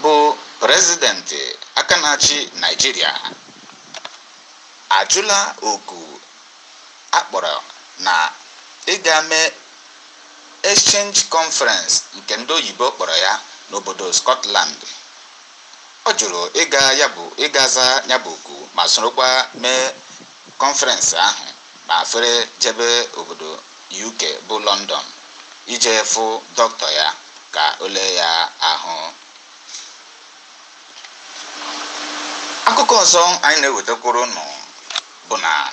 bụ prezidenti aka na-achị Naịjirịa ajụla oku akpọrọ na ịga mee exchange conference nke ndị oyibo kpọrọ ya n'obodo Scotland. Ọ jụrụ ịgaza ya bụ oku ma sorokwa mee conference ahụ ma fere jebe obodo UK bụ London ije fụ dọkịta ya ka o lee ya ahụ. Akụkọ ọzọ anyị na-ewetakwuru nụ bụ na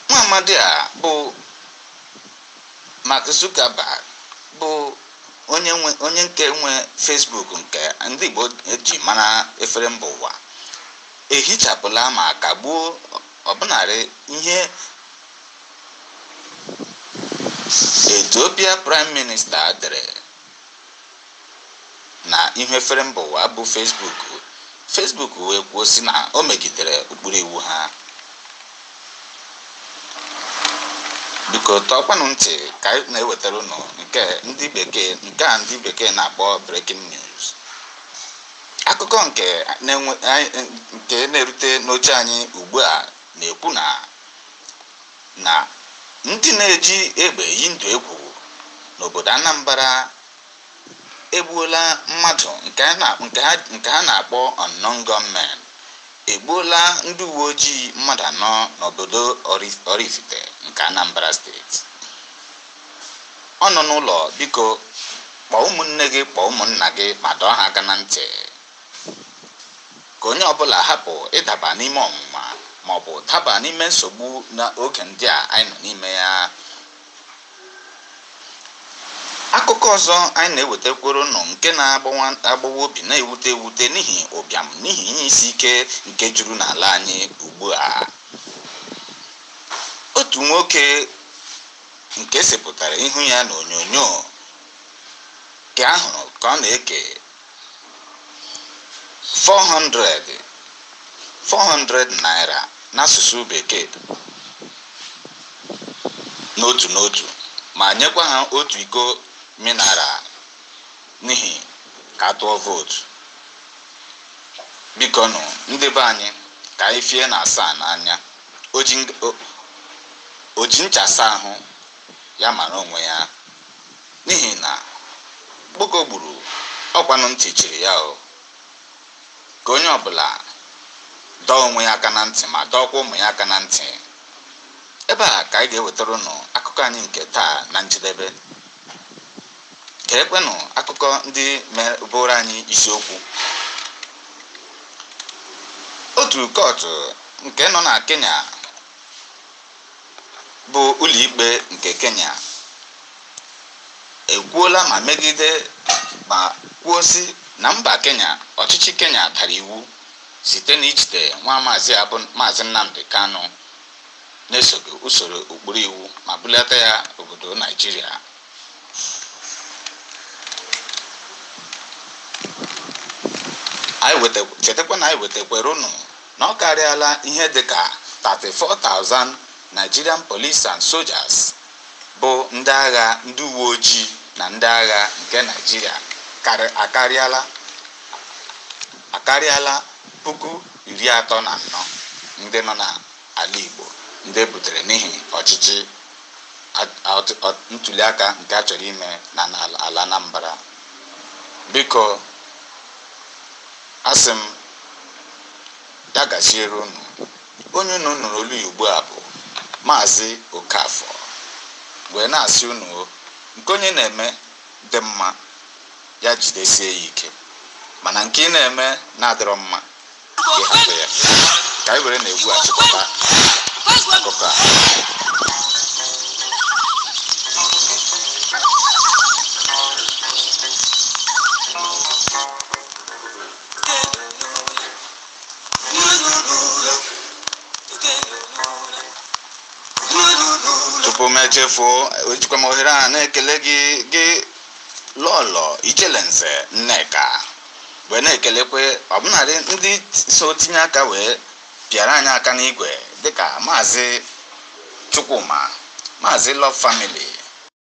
nwa amadi a bụ Mark Zuckerberg bụ onye nke nwe Facebook nke ndị Igbo eji mara efere mba ụwa ehichapụla ma kagbuo ọbụnarị ihe Ethiopia Prime Minister dere na ihe efere mba ụwa bụ Facebook wee kwuo si na o megidere ụkpụrụ iwu ha. Biko tọkwanụ ntị ka anyị na-ewetara unu nke ndị bekee na-akpọ breaking news. Akụkọ nke na-erute n'oche anyị ugbu a na-ekwu na ndị na-eji egbe yi ndụ egwu n'obodo Anambra egbuola mmadụ nke ha na-akpọ unknown gunmen, egbuola ndị uwe ojii mmadụ 4 n'obodo Oraifite nke Anambra steeti. Ọ nọ n'ụlọ, biko kpọọ ụmụnne gị, kpọọ ụmụnna gị ma dọọ ha aka na ntị ka onye ọbụla hapụ ịdaba n'ime ọnwụnwa ma ọ bụ daba n'ime nsogbu n'oge ndị a anyị nọ n'ime ya. Akụkọ ọzọ anyị na-ewetakwuru nụ nke na-agbawa obi na-ewute n'ihi ụbịam n'ihi ihe isi ike nke juru n'ala anyị ugbu a. Otu nwoke nke sepụtara ihu ya n'onyonyo nke ahụrụ ka ọ na-eke 400 naira n'asụsụ bekee n'otu ma nyekwa ha otu iko mineral n'ihi ka atụọ vootu. Biko nụ ndị be anyị ka anyị fie na asaa n'anya, o ji nchasa ahụ ya mara onwe ya n'ihi na gboko gburu ọkwanụ ntị chiri ya o. Ka onye ọbụla dọọ onwe ya aka na ntị ma dọọkwa ụmụ ya aka na ntị. Ebe a ka anyị ga-ewetara unu akụkọ anyị nke taa na njedebe. Ka ekwenụ akụkọ ndị bụrụ anyị isiokwu. Otu kọtụ nke nọ na Kenya bụ ụlọikpe nke Kenya ekwuola ma megide ma kwuo si na mba Kenya, ọchịchị Kenya dara iwu site n'ijide nwa Maazị Nnamdi Kanu na-esoghị usoro ụkpụrụ iwu ma bulata ya obodo Naịjirịa. Chetakwa na anyị wetakwara unu na ọ karịala ihe dịka 34,000 Nigerian police and soldiers bụ ndị agha, ndị uwe ojii na ndị agha nke Naịjirịa akarịala 34,000 ndị nọ n'ala Igbo ndị butere n'ihi ọchịchị ntuliaka nke a chọrọ ime na ala Anambra. Biko asị m ya gaziere unu. Onye unu nụrụ olu ya ugbu a bụ Maazị Okafor wee na-asị unu nke onye na-eme dị mma ya jidesie ya ike, mana nke ị na-eme na-adịrọ mma gị hapụ ya. Ka anyị were na-egwu achịkọta akụkọ a. Tupu m echefuo, ejikwa m ohere a na-ekele gị Lọlọ Ichelense Nneka wee na-ekelekwe ọbụnadị ndị so tinye aka wee pịara anyị aka n'igwe dịka Maazị Chukwuma, Maazị Love Family,